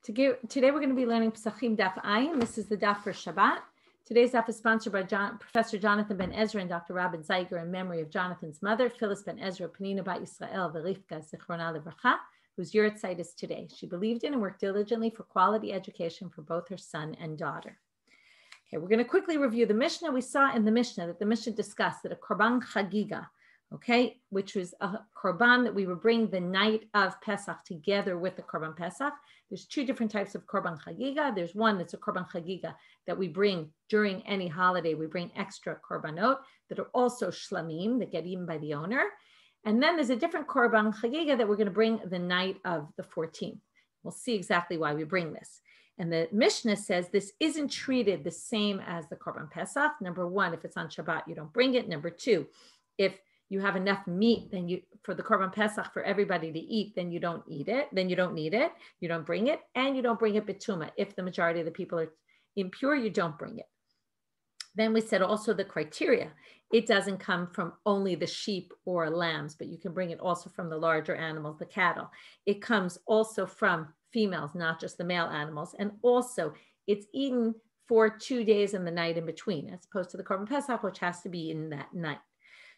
Today we're going to be learning Pesachim Daf Ayin. This is the Daf for Shabbat. Today's Daf is sponsored by Professor Jonathan Ben Ezra and Dr. Rabban Zeiger in memory of Jonathan's mother, Phyllis Ben Ezra, Penina Bat Yisrael V'Rivka Zichrona Livracha, whose yurtzeit is today. She believed in and worked diligently for quality education for both her son and daughter. Okay, we're going to quickly review the Mishnah. We saw in the Mishnah that the Mishnah discussed that a korban chagiga, okay, which was a korban that we would bring the night of Pesach together with the korban Pesach. There's two different types of korban chagiga. There's one that's a korban chagiga that we bring during any holiday. We bring extra korbanot that are also shlamim that get eaten by the owner. And then there's a different korban chagiga that we're going to bring the night of the 14th. We'll see exactly why we bring this. And the Mishnah says this isn't treated the same as the korban Pesach. Number one, if it's on Shabbat, you don't bring it. Number two, if you have enough meat, then for the korban Pesach for everybody to eat, then you don't eat it. Then you don't need it. You don't bring it, and you don't bring it betuma. If the majority of the people are impure, you don't bring it. Then we said also the criteria. It doesn't come from only the sheep or lambs, but you can bring it also from the larger animals, the cattle. It comes also from females, not just the male animals, and also it's eaten for 2 days and the night in between, as opposed to the korban Pesach, which has to be in that night.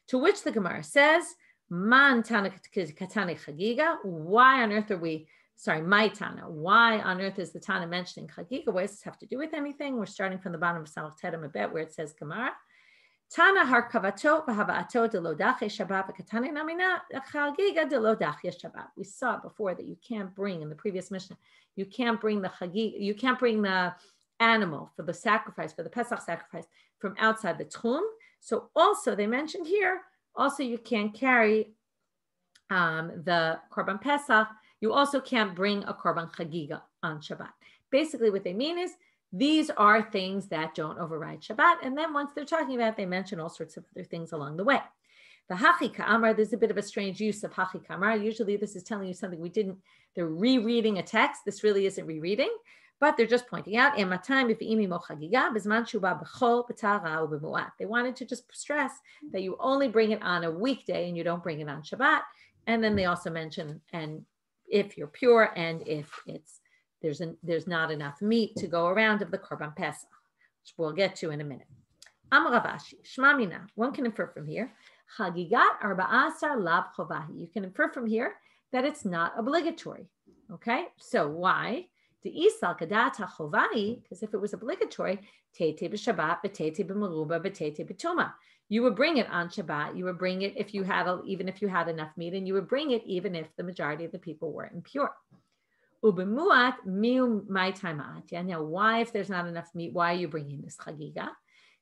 To which the Gemara says, Man Tana Katani Chagiga, why on earth are we, my Tana, why on earth is the Tana mentioning Chagiga? What does this have to do with anything? We're starting from the bottom of Samach Tedem a bit where it says Gemara. Tana har kavato v'hava'ato de lo dachye Shabbat v'katani namina Chagiga de lo dachye Shabbat. We saw before that you can't bring, in the previous Mishnah, you can't bring the Chagiga, you can't bring the animal for the sacrifice, for the Pesach sacrifice from outside the Tchum. So also they mentioned here, also you can't carry the korban Pesach. You also can't bring a korban chagiga on Shabbat. Basically what they mean is these are things that don't override Shabbat. And then once they're talking about it, they mention all sorts of other things along the way. The hachi ka'amar, there's a bit of a strange use of hachi ka'amar. Usually this is telling you something we didn't, they're rereading a text. This really isn't rereading. But they're just pointing out, they wanted to just stress that you only bring it on a weekday and you don't bring it on Shabbat. And then they also mention, and if you're pure and if there's not enough meat to go around of the korban Pesach, which we'll get to in a minute. Amar Ravashi, Shma mina, one can infer from here, Chagigat arba'asar lav chovahi. You can infer from here that it's not obligatory. Okay, so why? Because if it was obligatory, you would bring it on Shabbat. You would bring it if you had even if you had enough meat, and you would bring it even if the majority of the people were impure. Now, why, if there's not enough meat, why are you bringing this chagiga?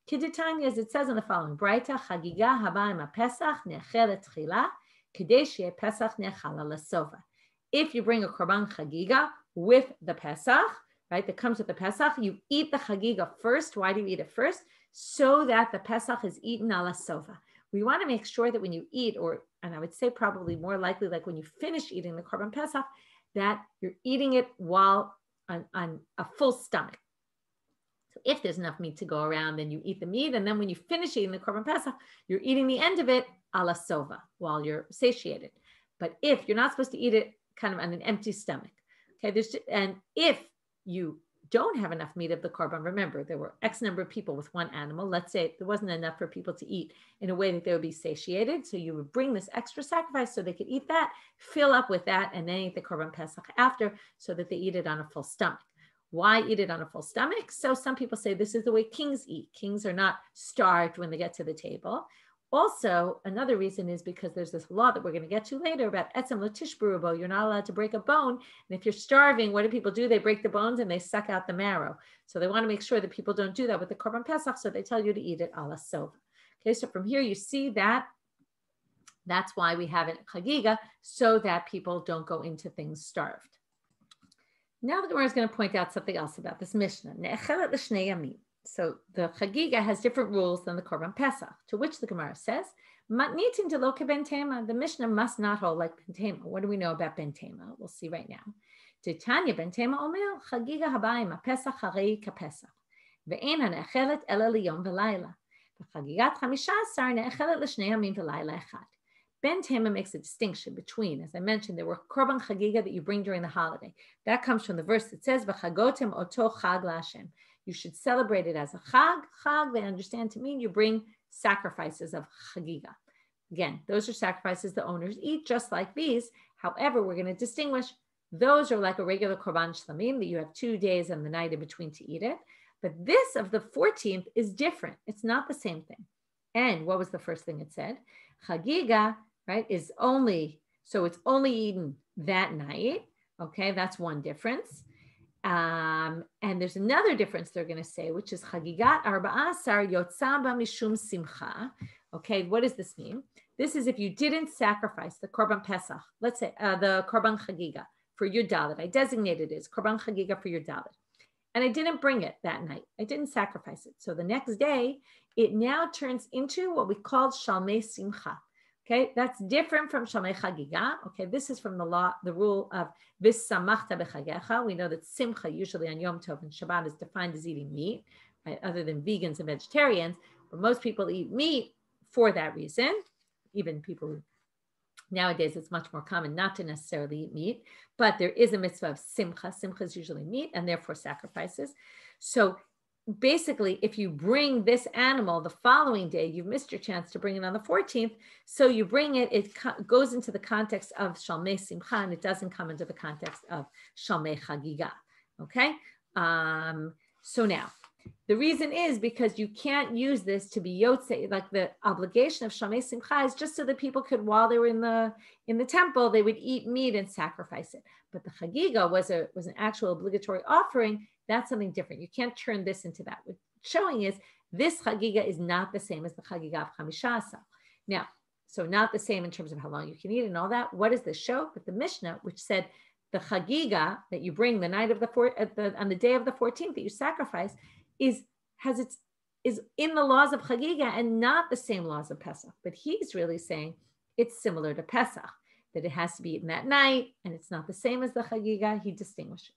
Kedetanya, as it says in the following brayta, chagiga haba pesach nechelet tchila kadei pesach nechala lasova. If you bring a korban chagiga with the Pesach, right, that comes with the Pesach, you eat the chagiga first. Why do you eat it first? So that the Pesach is eaten ala sova. We want to make sure that when you eat, and I would say probably more likely like when you finish eating the korban Pesach, that you're eating it while on a full stomach. So if there's enough meat to go around, then you eat the meat, and then when you finish eating the korban Pesach, you're eating the end of it ala sova while you're satiated. But if you're not supposed to eat it kind of on an empty stomach, okay, and if you don't have enough meat of the korban, remember there were X number of people with one animal. Let's say there wasn't enough for people to eat in a way that they would be satiated. So you would bring this extra sacrifice so they could eat that, fill up with that, and then eat the korban Pesach after so that they eat it on a full stomach. Why eat it on a full stomach? So some people say this is the way kings eat. Kings are not starved when they get to the table. Also, another reason is because there's this law that we're going to get to later about etzem lo tishbarubo. You're not allowed to break a bone. And if you're starving, what do people do? They break the bones and they suck out the marrow. So they want to make sure that people don't do that with the korban Pesach. So they tell you to eat it ala sova. Okay, so from here you see that that's why we have it chagiga, so that people don't go into things starved. Now the Gemara is going to point out something else about this Mishnah. Ne'echelet l'shnei yamim. So the chagiga has different rules than the korban Pesach, to which the Gemara says, matnitin de lo kebentema. The Mishnah must not hold like bentema. What do we know about bentema? We'll see right now. Titanya bentema omer chagiga habayim Pesach harei kapesach ve'en hanechelet ela liyom v'layla v'chagigat 15 ne'echelet l'shnei yamim v'layla echad. Ben Tema makes a distinction between, as I mentioned, there were korban chagiga that you bring during the holiday. That comes from the verse that says, "V'chagotem oto chag laHashem." You should celebrate it as a chag. Chag, they understand to mean you bring sacrifices of chagiga. Again, those are sacrifices the owners eat, just like these. However, we're going to distinguish. Those are like a regular korban shlamim that you have 2 days and the night in between to eat it. But this of the 14th is different. It's not the same thing. And what was the first thing it said? Chagiga, right, is only, so it's only eaten that night. Okay, that's one difference. And there's another difference they're going to say, which is Chagigat Arba'asar Yotza Ba Mishum Simcha. Okay, what does this mean? This is if you didn't sacrifice the Korban Pesach, let's say the Korban Chagiga for your Dalet. I designated it as Korban Chagiga for your Dalet. And I didn't bring it that night. I didn't sacrifice it. So the next day, it now turns into what we call Shalmei Simcha. Okay, that's different from Shalmei Chagiga. Okay, this is from the law, the rule of V'samachta b'chagecha. We know that Simcha usually on Yom Tov and Shabbat is defined as eating meat, right? Other than vegans and vegetarians, but most people eat meat for that reason. Even people who nowadays it's much more common not to necessarily eat meat, but there is a mitzvah of Simcha. Simcha is usually meat and therefore sacrifices. So basically, if you bring this animal the following day, you've missed your chance to bring it on the 14th. So you bring it, it goes into the context of Shalmei Simcha, and it doesn't come into the context of Shalmei Chagiga. Okay? So now, the reason is because you can't use this to be yotze, like the obligation of Shalmei Simcha is just so that people could, while they were in the temple, they would eat meat and sacrifice it. But the Chagiga was an actual obligatory offering. That's something different. You can't turn this into that. What's showing is this Chagiga is not the same as the Chagiga of Chamisha Asar. Now, so not the same in terms of how long you can eat and all that. What does this show? But the Mishnah, which said the Chagiga that you bring the night of on the day of the 14th that you sacrifice is in the laws of Chagiga and not the same laws of Pesach. But he's really saying it's similar to Pesach, that it has to be eaten that night and it's not the same as the Chagiga. He distinguishes.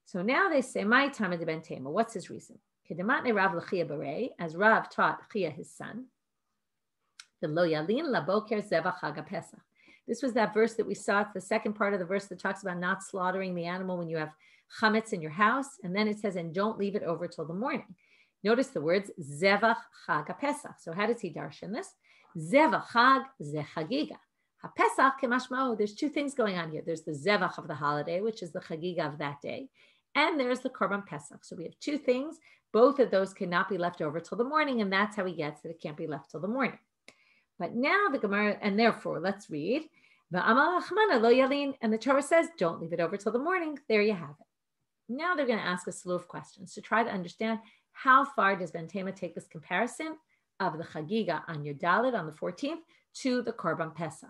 So now they say, "My Tamid ben Tema." What's his reason? Kedematne Rav l'Chia Barei, as Rav taught Chia his son. The Lo Yalin Laboker Zevach Chag Pesach. This was that verse that we saw. It's the second part of the verse that talks about not slaughtering the animal when you have chametz in your house, and then it says, "And don't leave it over till the morning." Notice the words Zevach Chag Pesach. So how does he darshan this? Zevach Chag Ze Chagiga. HaPesach Kemashmao. There's two things going on here. There's the Zevach of the holiday, which is the Chagiga of that day. And there's the Korban Pesach. So we have two things. Both of those cannot be left over till the morning, and that's how he gets that it can't be left till the morning. But now the Gemara, and therefore, let's read. And the Torah says, don't leave it over till the morning. There you have it. Now they're going to ask a slew of questions to try to understand how far does Ben Tema take this comparison of the Chagiga on your Dalet on the 14th to the Korban Pesach.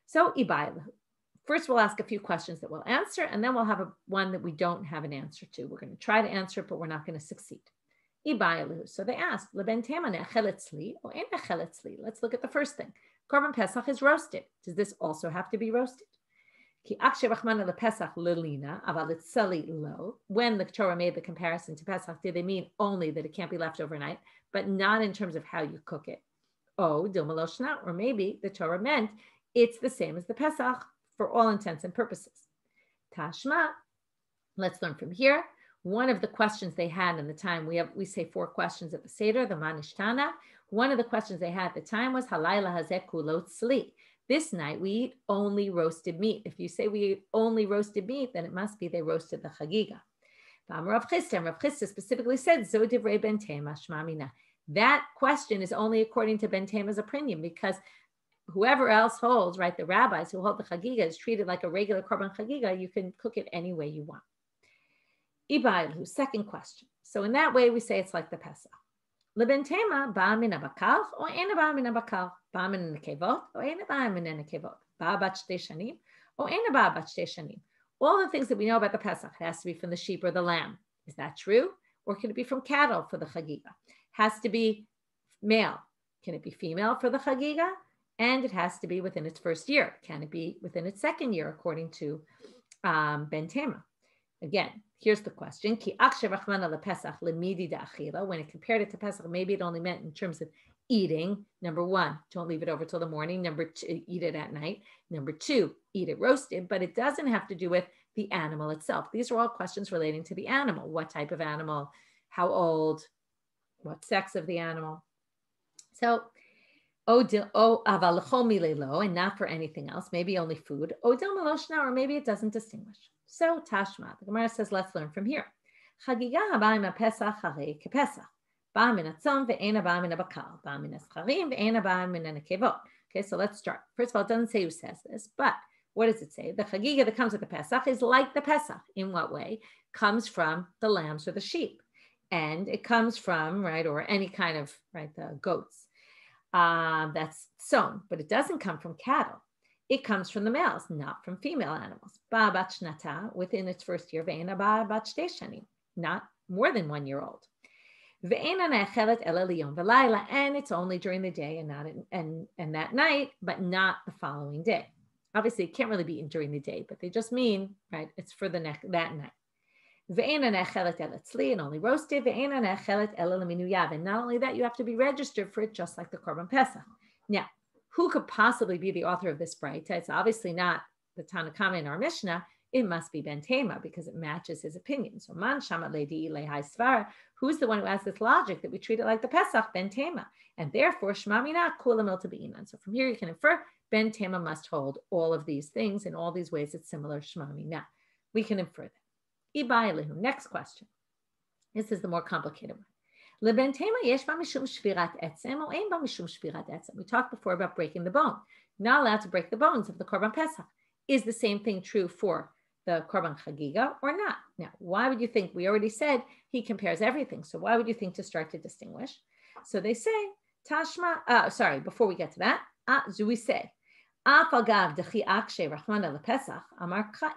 So, Ibaylahu. First, we'll ask a few questions that we'll answer, and then we'll have one that we don't have an answer to. We're going to try to answer it, but we're not going to succeed. Ibaylahu. So they asked, Leben Tema ne'achelet or ein achelet tzli. Let's look at the first thing. Korban Pesach is roasted. Does this also have to be roasted? Ki akshe rachmana lePesach lelina, aval etzali lo. When the Torah made the comparison to Pesach, did they mean only that it can't be left overnight, but not in terms of how you cook it? Oh, dilmaloshna, or maybe the Torah meant it's the same as the Pesach for all intents and purposes. Tashma, let's learn from here. One of the questions they had in the time, we say 4 questions at the Seder, the Manishtana. One of the questions they had at the time was Halayla hazeh kulo tzli. This night we eat only roasted meat. If you say we eat only roasted meat, then it must be they roasted the Chagiga. Rav Chisda specifically said, Zo divrei Ben Tema shma mina. That question is only according to Ben Tema's opinion, because whoever else holds, right, the rabbis who hold the Chagiga is treated like a regular Korban Chagiga. You can cook it any way you want. Ibaylu, second question. So in that way, we say it's like the Pesach. Leben Tema ba min abakar or ena ba min abakar, ba min nekevot or ena ba min nekevot, ba bat shtei shanim or ena ba bat shtei shanim. All the things that we know about the Pesach has to be from the sheep or the lamb. Is that true? Or can it be from cattle for the Chagiga? Has to be male. Can it be female for the Chagiga? And it has to be within its first year. Can it be within its second year, according to Ben Tema? Again, here's the question. When it compared it to Pesach, maybe it only meant in terms of eating. Number one, don't leave it over till the morning. Number two, eat it at night. Number two, eat it roasted, but it doesn't have to do with the animal itself. These are all questions relating to the animal. What type of animal? How old? What sex of the animal? So, and not for anything else, maybe only food. Or maybe it doesn't distinguish. So, Tashma, the Gemara says, let's learn from here. Okay, so let's start. First of all, it doesn't say who says this, but what does it say? The chagiga that comes with the Pesach is like the Pesach. In what way? Comes from the lambs or the sheep. And it comes from, right, or any kind of, right, the goats that's sown, but it doesn't come from cattle. It comes from the males, not from female animals. Ba bat shnata, within its first year, ve'ena ba bat shtei shanim, not more than 1 year old. Ve'ena ne'achelet ela liyom v'layla, and it's only during the day and not and that night, but not the following day. Obviously, it can't really be eaten during the day, but they just mean, right, it's for that night. Ve'ena ne'achelet ela tzli, and only roasted. Ve'ena ne'achelet ela leminuyav, and not only that, you have to be registered for it, just like the Korban Pesach. Now, who could possibly be the author of this braita? It's obviously not the Tanakama in our Mishnah. It must be Ben Tema because it matches his opinion. So man shamat leidi lehai svara. Who's the one who has this logic that we treat it like the Pesach, Ben Tema, and therefore shma mina kula milta be'inan. So from here you can infer Ben Tema must hold all of these things in all these ways. It's similar shma mina. We can infer that. Ibai lehu. Next question. This is the more complicated one. We talked before about breaking the bone. Not allowed to break the bones of the Korban Pesach. Is the same thing true for the Korban Chagiga or not? Now, why would you think? We already said he compares everything. So why would you think to start to distinguish? So they say, Tashma, before we get to that, we say,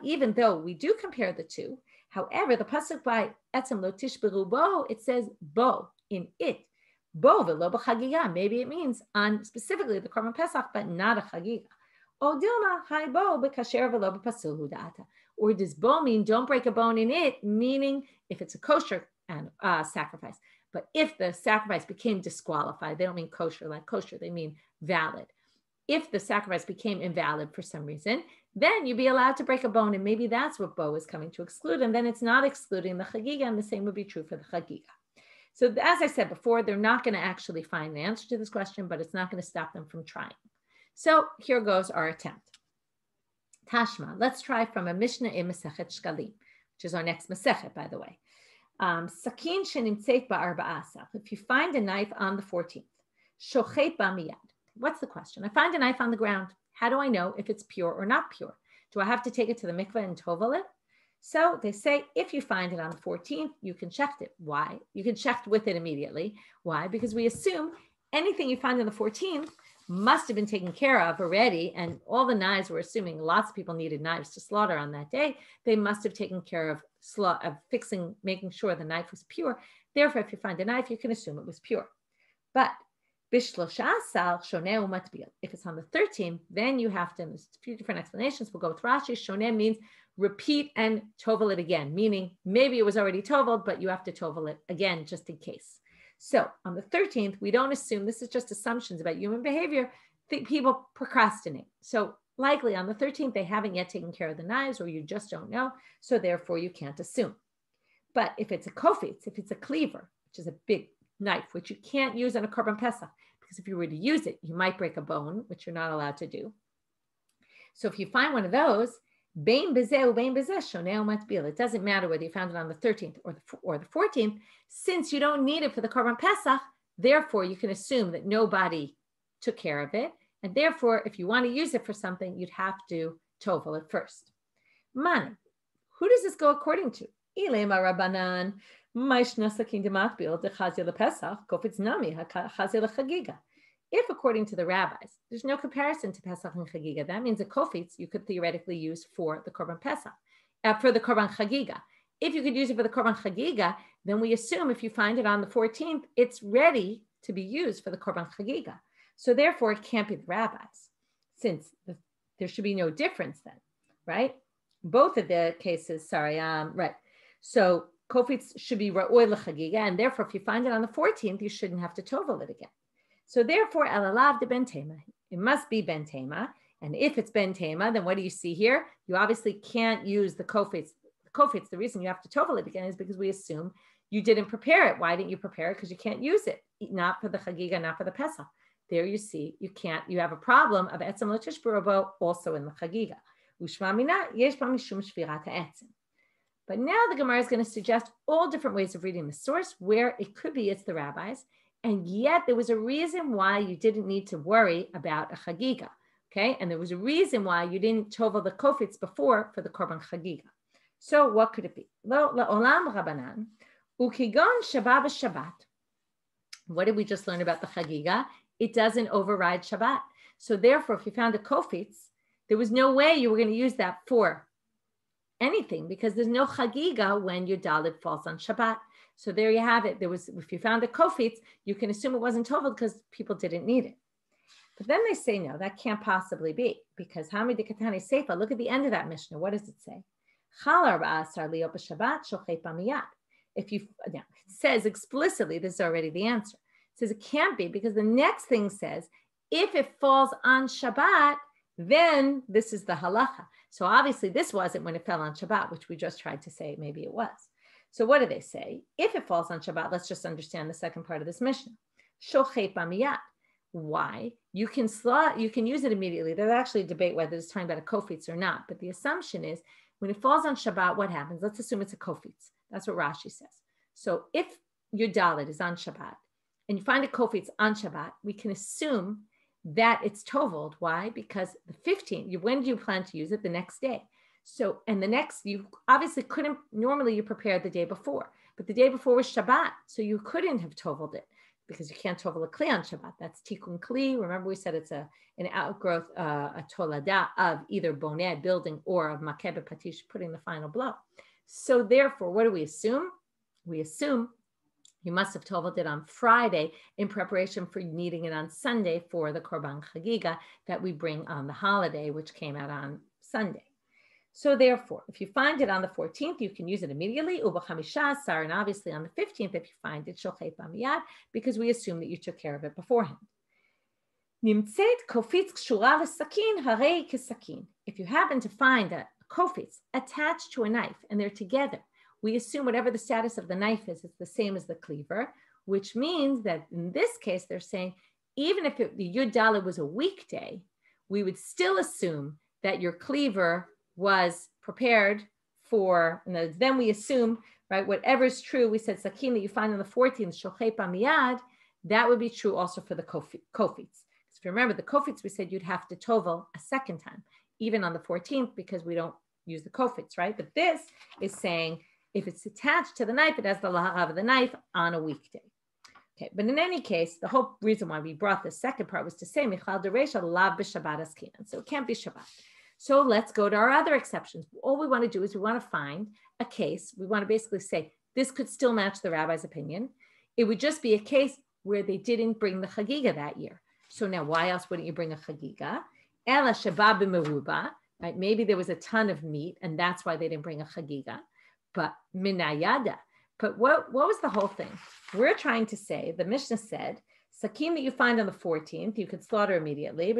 even though we do compare the two, however, the pasuk by etzem lo tishberu bo, it says bo, in it. Bo v'lo b'chagiga. Maybe it means on specifically the Korban Pesach, but not a chagiga. O dilma hai bo b'kasher v'lo b'pasul hudata. Or does bo mean don't break a bone in it, meaning if it's a kosher sacrifice. But if the sacrifice became disqualified, they don't mean kosher like kosher, they mean valid. If the sacrifice became invalid for some reason, then you'd be allowed to break a bone, and maybe that's what bo is coming to exclude, and then it's not excluding the chagiga, and the same would be true for the chagiga. So as I said before, they're not going to actually find an answer to this question, but it's not going to stop them from trying. So here goes our attempt. Tashma, let's try from a Mishnah in Masechet Shkalim, which is our next Masechet, by the way. Sakin shenimtzeit ba'arba'asach. If you find a knife on the 14th, shochet ba'miyad. What's the question? I find a knife on the ground. How do I know if it's pure or not pure? Do I have to take it to the mikveh and tovel it? So they say, if you find it on the 14th, you can shecht it. Why? You can shecht with it immediately. Why? Because we assume anything you find on the 14th must have been taken care of already. And all the knives, we're assuming lots of people needed knives to slaughter on that day. They must have taken care of fixing, making sure the knife was pure. Therefore, if you find a knife, you can assume it was pure. But if it's on the 13th, then you have to, and there's a few different explanations. We'll go with Rashi. Shoneh means repeat and tovel it again, meaning maybe it was already toveled, but you have to tovel it again just in case. So on the 13th, we don't assume, this is just assumptions about human behavior, people procrastinate. So likely on the 13th, they haven't yet taken care of the knives, or you just don't know. So therefore you can't assume. But if it's a kofitz, if it's a cleaver, which is a big knife, which you can't use on a Korban Pesach, because if you were to use it, you might break a bone, which you're not allowed to do. So if you find one of those, it doesn't matter whether you found it on the 13th or the 14th, since you don't need it for the Korban Pesach, therefore you can assume that nobody took care of it. And therefore, if you want to use it for something, you'd have to tovel it first. Mani, who does this go according to? Ilema Rabbanan. If according to the rabbis, there's no comparison to Pesach and Chagiga, that means a kofitz you could theoretically use for the Korban Pesach, for the Korban Chagiga. If you could use it for the Korban Chagiga, then we assume if you find it on the 14th, it's ready to be used for the Korban Chagiga. So therefore, it can't be the rabbis, since there should be no difference then, right? Both of the cases, right. So kofitz should be ra'oi l'chagiga, and therefore, if you find it on the 14th, you shouldn't have to tovel it again. So therefore, elalav de ben tema. It must be ben tema. And if it's ben tema, then what do you see here? You obviously can't use the kofetz. The kofetz, the reason you have to tovel it again is because we assume you didn't prepare it. Why didn't you prepare it? Because you can't use it. Not for the chagiga, not for the Pesach. There you see, you can't, you have a problem of etzem lo tishburu bo also in the chagiga. Ushma mina yesh ba mishum shvirat ha'etzem. But now the Gemara is going to suggest all different ways of reading the source where it could be it's the rabbis, and yet there was a reason why you didn't need to worry about a chagiga, okay? And there was a reason why you didn't tovel the kofetz before for the korban chagiga. So what could it be? Lo la'olam Rabbanan ukigon Shabbat v'Shabbat. What did we just learn about the chagiga? It doesn't override Shabbat. So therefore, if you found a kofetz, there was no way you were going to use that for anything because there's no chagiga when your dalit falls on Shabbat. So there you have it. There was, if you found a kofetz, you can assume it wasn't tovel because people didn't need it. But then they say, no, that can't possibly be because Hamid Katani Seifa, look at the end of that Mishnah. What does it say? If you, now, it says explicitly, this is already the answer. It says it can't be because the next thing says, if it falls on Shabbat, then this is the halacha. So obviously this wasn't when it fell on Shabbat, which we just tried to say maybe it was. So what do they say? If it falls on Shabbat, let's just understand the second part of this Mishnah. Shochei b'miyad. Why? You can use it immediately. There's actually a debate whether it's talking about a kofetz or not, but the assumption is when it falls on Shabbat, what happens? Let's assume it's a kofetz. That's what Rashi says. So if your dalit is on Shabbat and you find a kofetz on Shabbat, we can assume that it's toveled. Why? Because the 15th, when do you plan to use it? The next day. So, and the next, you obviously couldn't, normally you prepared the day before, but the day before was Shabbat. So you couldn't have toveled it because you can't tovel a kli on Shabbat. That's tikkun kli. Remember we said it's an outgrowth, a tolada of either boned, building, or of makebe patish, putting the final blow. So therefore, what do we assume? We assume you must have toveled it on Friday in preparation for needing it on Sunday for the Korban Chagiga that we bring on the holiday, which came out on Sunday. So therefore, if you find it on the 14th, you can use it immediately. Uba chamisha sar, and obviously on the 15th, if you find it, shochet b'miyad, because we assume that you took care of it beforehand. Nimtzeit kofetz kshura v'sakin harei kesakin. If you happen to find a kofetz attached to a knife and they're together, we assume whatever the status of the knife is, it's the same as the cleaver, which means that in this case, they're saying, even if the Yud Dalet was a weekday, we would still assume that your cleaver was prepared for, and then we assume, right, whatever's true, we said sakin that you find on the 14th, shochei b'miyad, that would be true also for the kofetz. If you remember the kofetz, we said you'd have to tovel a second time, even on the 14th, because we don't use the kofetz, right? But this is saying, if it's attached to the knife, it has the laharav of the knife on a weekday. Okay, but in any case, the whole reason why we brought the second part was to say, Michal dereisha lav b'Shabbat askinan. So it can't be Shabbat. So let's go to our other exceptions. All we want to do is we want to find a case. We want to basically say, this could still match the rabbi's opinion. It would just be a case where they didn't bring the chagiga that year. So now why else wouldn't you bring a chagiga? Ela sheba b'meruba, right? Maybe there was a ton of meat and that's why they didn't bring a chagiga. But minayada. But what was the whole thing? We're trying to say, the Mishnah said, sakim that you find on the 14th, you could slaughter immediately. And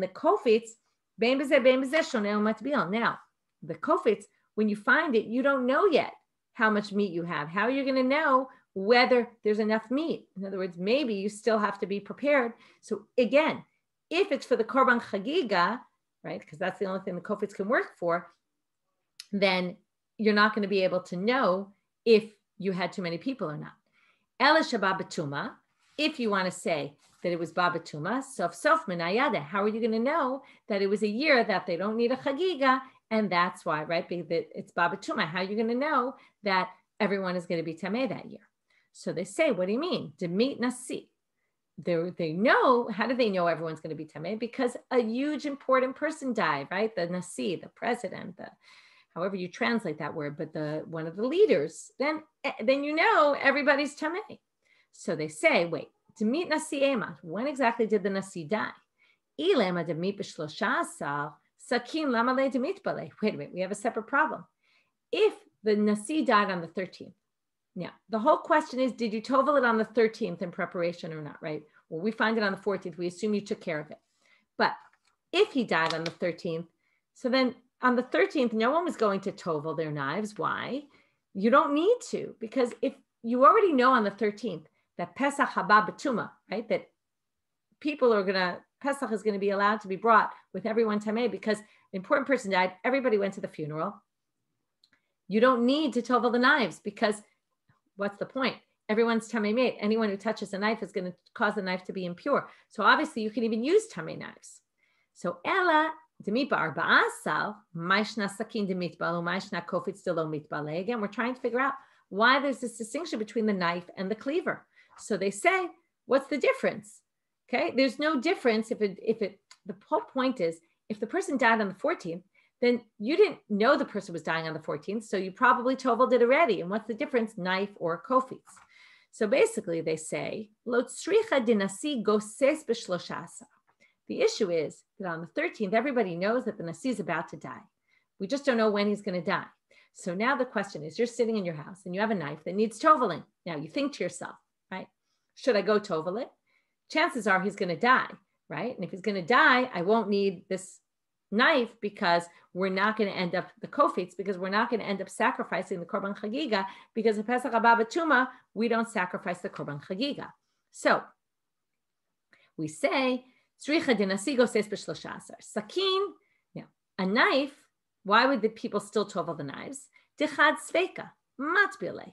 the kofetz, now, the kofetz, when you find it, you don't know yet how much meat you have. How are you going to know whether there's enough meat? In other words, maybe you still have to be prepared. So again, if it's for the korban chagiga, right, because that's the only thing the kofetz can work for, then you're not going to be able to know if you had too many people or not. Ela sheba b'tuma, if you want to say that it was babatuma, sof minayada, how are you going to know that it was a year that they don't need a chagiga? And that's why, right, that it's babatuma. How are you going to know that everyone is going to be tameh that year? So they say, what do you mean? Demit nasi. They know, how do they know everyone's going to be tameh? Because a huge important person died, right? The nasi, the president, however you translate that word, but one of the leaders, then you know everybody's tameh. So they say, wait, demit nasi emat, when exactly did the nasi die? Ilema demit b'shlosha asar, sakin lama le demit bale. Wait a minute, we have a separate problem. If the nasi died on the 13th, Now, the whole question is, did you tovel it on the 13th in preparation or not, right? Well, we find it on the 14th. We assume you took care of it. But if he died on the 13th, so then on the 13th, no one was going to tovel their knives. Why? You don't need to, because if you already know on the 13th that Pesach haba betuma, right? That Pesach is going to be allowed to be brought with everyone tameh because the important person died. Everybody went to the funeral. You don't need to tovel the knives because what's the point? Everyone's tameh made. Anyone who touches a knife is going to cause the knife to be impure. So obviously you can even use tameh knives. So ella demit ba'arba'asal ma'ishna sakin demit ba'lo ma'ishna kofitz delo mitbale. Again, we're trying to figure out why there's this distinction between the knife and the cleaver. So they say, what's the difference? Okay, there's no difference the whole point is if the person died on the 14th, then you didn't know the person was dying on the 14th, so you probably toveled it already. And what's the difference, knife or kofitz? So basically they say, lo tzricha dinasi goses b'shloshasa. The issue is that on the 13th, everybody knows that the nasi is about to die. We just don't know when he's going to die. So now the question is, you're sitting in your house and you have a knife that needs toveling. Now you think to yourself, right? Should I go tovel it? Chances are he's going to die, right? And if he's going to die, I won't need this knife because we're not going to end up the kofitz, because we're not going to end up sacrificing the korban chagiga, because in Pesach haba betuma, we don't sacrifice the korban chagiga. So we say, tzricha dinasi goses b'shloshasar. Sakin, a knife, why would the people still tovel the knives? Dichad sveika, matbile.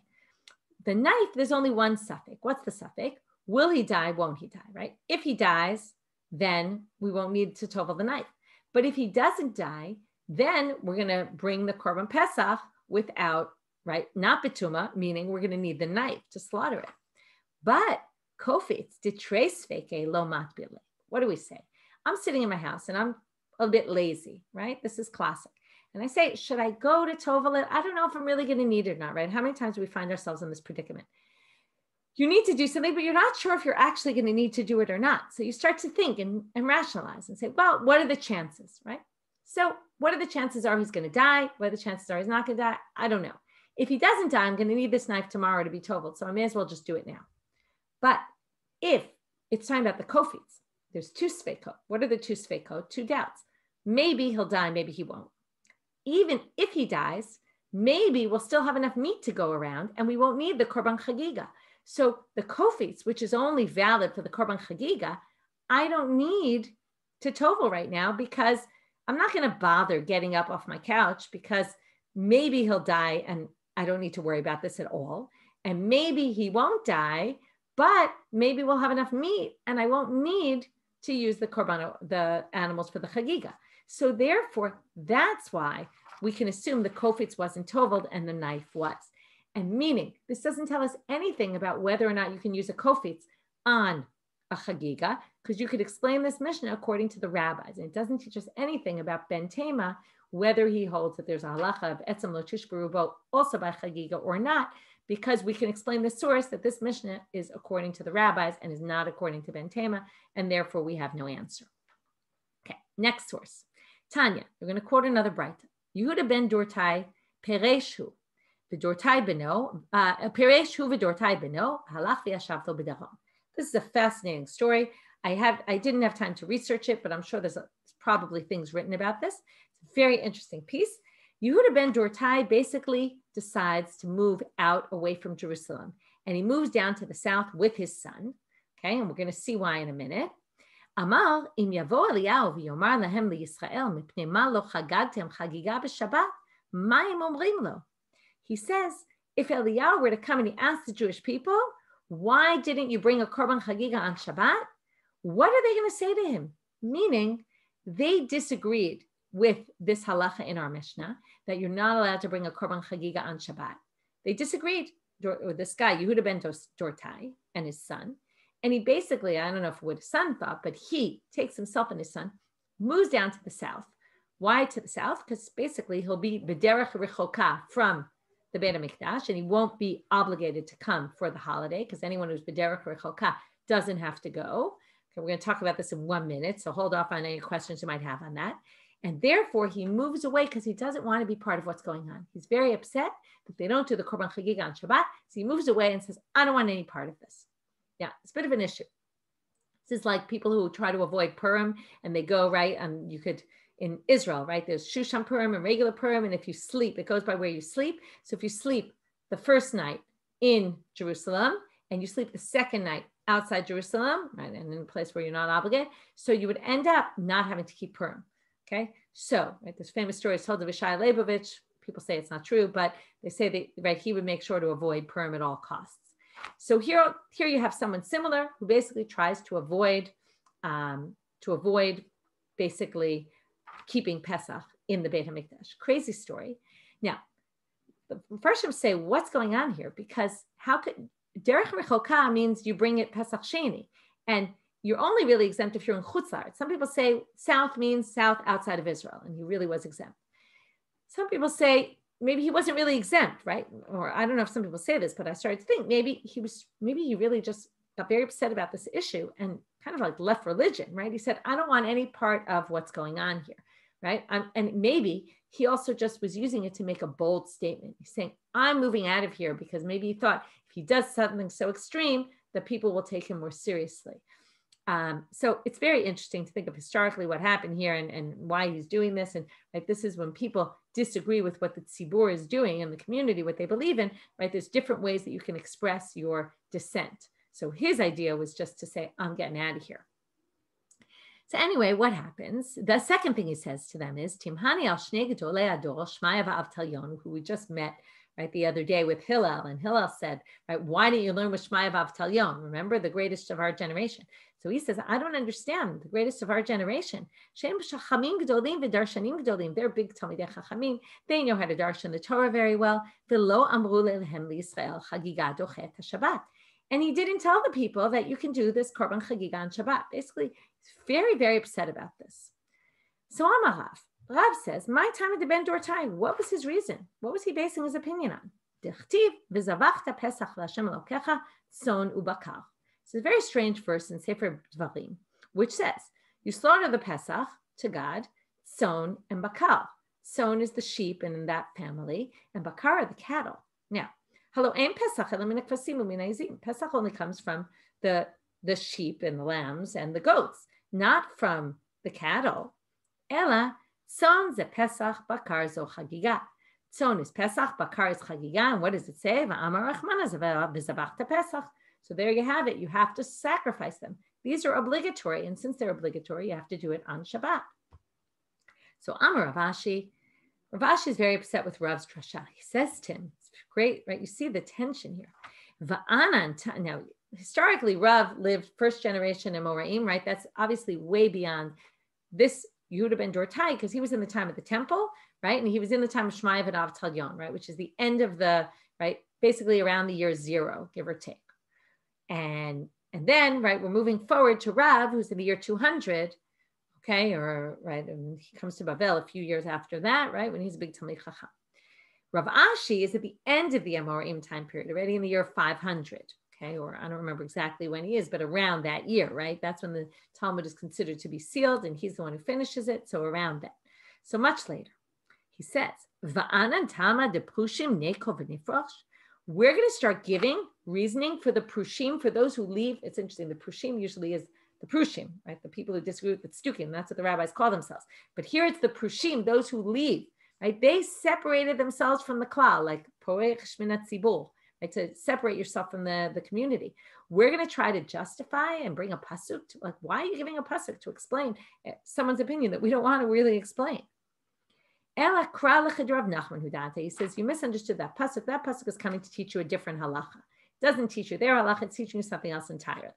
The knife, there's only one suffix. What's the suffix? Will he die? Won't he die, right? If he dies, then we won't need to tovel the knife. But if he doesn't die, then we're going to bring the korban pesach without, right? Not betuma, meaning we're going to need the knife to slaughter it. But kofitz, ditres feke lo matbile. What do we say? I'm sitting in my house and I'm a bit lazy, right? This is classic. And I say, should I go to tovel it? I don't know if I'm really going to need it or not, right? How many times do we find ourselves in this predicament? You need to do something, but you're not sure if you're actually going to need to do it or not. So you start to think and rationalize and say, well, what are the chances, right? So what are the chances are he's going to die? What are the chances are he's not going to die? I don't know. If he doesn't die, I'm going to need this knife tomorrow to be toveled. So I may as well just do it now. But if it's talking about the kofitz, there's two sveikot. What are the two sveikot? Two doubts. Maybe he'll die, maybe he won't. Even if he dies, maybe we'll still have enough meat to go around and we won't need the korban chagiga. So the kofitz, which is only valid for the korban chagiga, I don't need to tovel right now because I'm not going to bother getting up off my couch because maybe he'll die and I don't need to worry about this at all. And maybe he won't die, but maybe we'll have enough meat and I won't need to use the animals for the chagiga. So therefore, that's why we can assume the kofitz wasn't toveled and the knife was. And meaning, this doesn't tell us anything about whether or not you can use a kofitz on a chagiga, because you could explain this Mishnah according to the rabbis. And it doesn't teach us anything about Ben Tema, whether he holds that there's a halacha of etzem lo tishberu also by chagiga or not, because we can explain the source that this Mishnah is according to the rabbis and is not according to Ben Tema, and therefore we have no answer. Okay, next source. Tanya, we're going to quote another Braita. Yehuda ben Dortai pereshu v'Dortai beno pereshu v'Dortai beno halach v'yashavto b'daron. This is a fascinating story. I didn't have time to research it, but I'm sure there's probably things written about this. It's a very interesting piece. Yehuda ben Dortai basically decides to move out away from Jerusalem, and he moves down to the south with his son. Okay, and we're going to see why in a minute. Amar im yavo Eliyahu v'yomar lahem liYisrael mipnei ma lo chagagtem chagiga b'Shabbat ma'im omrim lo. He says, if Eliyahu were to come and he asked the Jewish people, why didn't you bring a korban chagiga on Shabbat? What are they going to say to him? Meaning, they disagreed with this halacha in our Mishnah that you're not allowed to bring a korban chagiga on Shabbat. They disagreed with this guy, Yehuda ben Dortai, and his son. And he basically, I don't know what his son thought, but he takes himself and his son, moves down to the south. Why to the south? Because basically he'll be b'derech rechoka from the Beit HaMikdash, and he won't be obligated to come for the holiday, because anyone who's b'derech rechoka doesn't have to go. Okay, we're going to talk about this in 1 minute, so hold off on any questions you might have on that. And therefore, he moves away because he doesn't want to be part of what's going on. He's very upset that they don't do the Korban Chagiga on Shabbat. So he moves away and says, I don't want any part of this. Yeah, it's a bit of an issue. This is like people who try to avoid Purim and they go, right? You could, in Israel, right? There's Shushan Purim and regular Purim. And if you sleep, it goes by where you sleep. So if you sleep the first night in Jerusalem and you sleep the second night outside Jerusalem, right? And in a place where you're not obligated. So you would end up not having to keep Purim. Okay. So, right, this famous story is told of Ishai Leibovich. People say it's not true, but they say that, right, he would make sure to avoid Purim at all costs. So here you have someone similar who basically tries to avoid basically keeping Pesach in the Beit HaMikdash. Crazy story. Now, the Farshim say, what's going on here? Because how could Derech Rechoka means you bring it Pesach Sheni, and you're only really exempt if you're in Chutz La'aretz. Some people say south means south outside of Israel, and he really was exempt. Some people say maybe he wasn't really exempt, right? Or I don't know if some people say this, but I started to think maybe he really just got very upset about this issue and kind of like left religion, right? He said, I don't want any part of what's going on here, right? And maybe he also just was using it to make a bold statement. He's saying, I'm moving out of here because maybe he thought if he does something so extreme that people will take him more seriously. So it's very interesting to think of historically what happened here and why he's doing this. And right, this is when people disagree with what the tzibur is doing in the community, what they believe in, right? There's different ways that you can express your dissent. So his idea was just to say, I'm getting out of here. So anyway, what happens? The second thing he says to them is, Timhani al Shnei Gedolei Ador, Shmaya v'Av Talyon, who we just met, right, the other day with Hillel. And Hillel said, right, why didn't you learn with Shmaya v'Av Talyon? Remember, the greatest of our generation. So he says, I don't understand the greatest of our generation. They're big Talmidei Chachamim. They know how to darshan the Torah very well. And he didn't tell the people that you can do this Korban Chagiga on Shabbat. Basically, he's very, very upset about this. So Amar Rav says, my time at the Ben Dortai, what was his reason? What was he basing his opinion on? It's a very strange verse in Sefer Dvarim, which says, you slaughter the Pesach to God, Tzon and Bakar. Tzon is the sheep and in that family, and Bakar are the cattle. Now, Pesach only comes from the sheep and the lambs and the goats, not from the cattle. Ela, Tzon ze Pesach, Bakar zo Chagiga. Tzon is Pesach, Bakar is Chagiga, and what does it say? Pesach. So there you have it. You have to sacrifice them. These are obligatory. And since they're obligatory, you have to do it on Shabbat. So Amar Rav Ashi is very upset with Rav's drasha. He says to him, it's great, right? You see the tension here. Now, historically, Rav lived first generation Amoraim, right? That's obviously way beyond this Yehuda ben Dortai, because he was in the time of the temple, right? And he was in the time of Shmaya ben Av Talyon, right? Which is the end of the, right? Basically around the year 0, give or take. And then, right, we're moving forward to Rav, who's in the year 200, okay, or, right, and he comes to Babel a few years after that, right, when he's a big Talmid Chacham. Rav Ashi is at the end of the Amoraim time period, already in the year 500, okay, or I don't remember exactly when he is, but around that year, right, that's when the Talmud is considered to be sealed, and he's the one who finishes it, so around that. So much later, he says, Va'anan tama de prushim neko v'nifrosh. We're going to start giving reasoning for the prushim, for those who leave. It's interesting. The prushim usually is the prushim, right? The people who disagree with the stukim. That's what the rabbis call themselves. But here it's the prushim, those who leave, right? They separated themselves from the klal, like poech shminat tzibur, right? To separate yourself from the community. We're going to try to justify and bring a pasuk. Like, why are you giving a pasuk to explain someone's opinion that we don't want to really explain? He says, you misunderstood that pasuk. That pasuk is coming to teach you a different halacha. It doesn't teach you their halacha, it's teaching you something else entirely.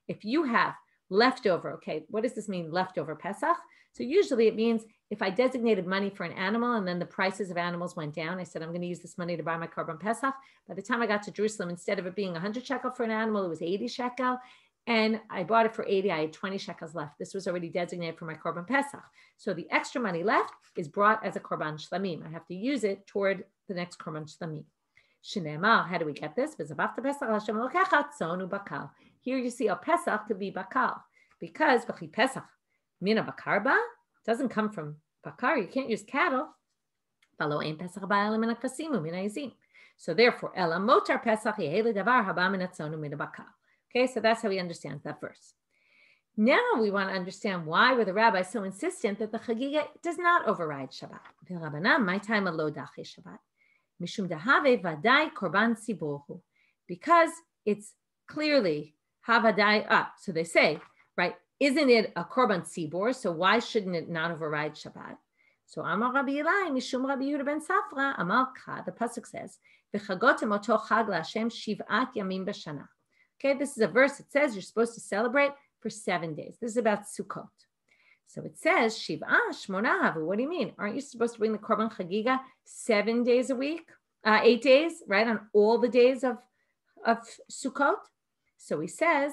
If you have leftover, okay, what does this mean, leftover Pesach? So usually it means if I designated money for an animal and then the prices of animals went down, I said, I'm going to use this money to buy my Korban Pesach. By the time I got to Jerusalem, instead of it being 100 shekel for an animal, it was 80 shekel. And I bought it for 80. I had 20 shekels left. This was already designated for my Korban Pesach. So the extra money left is brought as a Korban Shlamim. I have to use it toward the next Korban Shlamim. Shnema, how do we get this? Here you see a Pesach could be Bakal. because v'chi Pesach mina bakar ba doesn't come from bakar. You can't use cattle. V'lo ein Pesach ba ela mina kasimu mina yizim. So therefore, ela motar Pesach yehele davar haba min hatzonu mina bakar. Okay, so that's how we understand that verse. Now we want to understand why were the rabbis so insistent that the Chagiga does not override Shabbat. Rabbanit, my time lo dachi Shabbat. Mishum dahave vadai korban sibohu. Because it's clearly havadai. So they say, right, isn't it a korban sibor? So why shouldn't it not override Shabbat? So Amar Rabbi Eli, Mishum Rabbi Yehuda ben Safra, Amar Ka, the pasuk says, V'chagotem oto chag laHashem shiv'at yamim b'shana. Okay, this is a verse that says you're supposed to celebrate for 7 days. This is about Sukkot. So it says, Shiv'ah shmona havu. What do you mean? Aren't you supposed to bring the Korban Chagiga 7 days a week? 8 days, right? On all the days of Sukkot? So he says,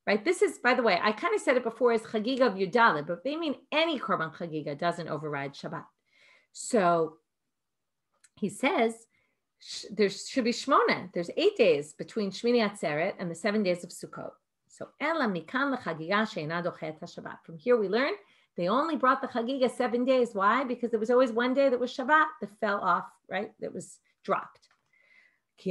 right, this is, by the way, I kind of said it before as Chagiga of Yudalit, but they mean any Korban Chagiga doesn't override Shabbat. So he says, there should be Shmona. There's 8 days between Shmini Atzeret and the 7 days of Sukkot. So from here we learn they only brought the Chagiga 7 days. Why? Because there was always one day that was Shabbat that fell off, right? That was dropped. So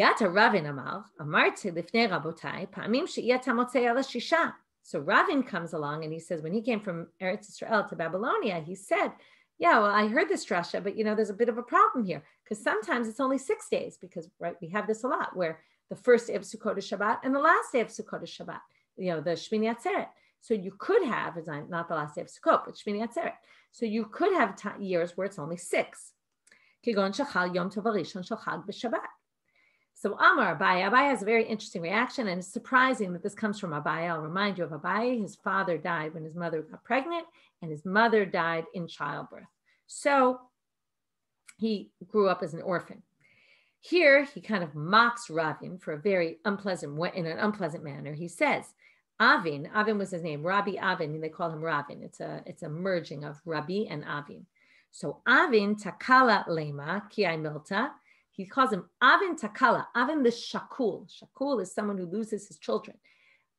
Ravin comes along and he says, when he came from Eretz Israel to Babylonia, he said, yeah, well, I heard this drasha, but there's a bit of a problem here because sometimes it's only 6 days because, right, we have this a lot where the first day of Sukkot is Shabbat and the last day of Sukkot is Shabbat. The Shmini Atzeret. So you could have, it's not the last day of Sukkot, but Shmini Atzeret. So you could have years where it's only 6. Kigon shachal yom tov harishon shel chag b'Shabbat. So Amar Abaye has a very interesting reaction, and it's surprising that this comes from Abaye. I'll remind you of Abaye. His father died when his mother got pregnant, and his mother died in childbirth. So he grew up as an orphan. Here he kind of mocks Ravin for a very unpleasant way, in an unpleasant manner. He says, Avin was his name, Rabbi Avin, and they call him Ravin. It's a merging of Rabbi and Avin. So Avin takala lema ki ai milta. He calls him Avin takala. Avin the shakul. Shakul is someone who loses his children.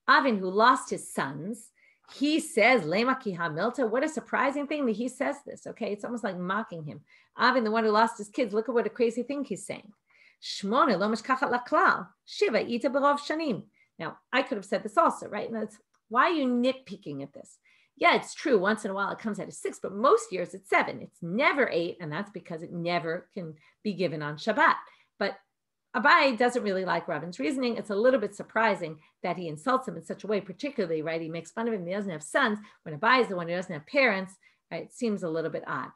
Avin who lost his sons. He says lema ki ha milta. What a surprising thing that he says this. Okay, it's almost like mocking him. Avin, the one who lost his kids. Look at what a crazy thing he's saying. Shmona lo mishkachat laklal. Shiva ita berov shanim. Now, I could have said this also, right? And that's why are you nitpicking at this? Yeah, it's true. Once in a while it comes out as 6, but most years it's 7. It's never 8, and that's because it never can be given on Shabbat. But Abaye doesn't really like Ravin's reasoning. It's a little bit surprising that he insults him in such a way, particularly, right? He makes fun of him. He doesn't have sons. When Abaye is the one who doesn't have parents, right? It seems a little bit odd.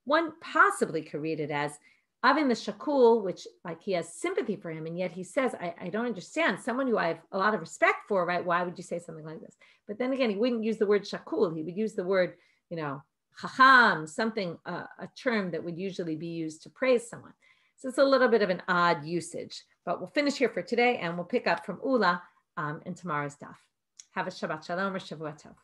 One possibly could read it as Avin the Shakul, which like he has sympathy for him, and yet he says, I don't understand. Someone who I have a lot of respect for, right? Why would you say something like this? But then again, he wouldn't use the word Shakul. He would use the word, Chacham, something, a term that would usually be used to praise someone. So it's a little bit of an odd usage, but we'll finish here for today and we'll pick up from Ula in tomorrow's daf. Have a Shabbat Shalom or Shavua Tov.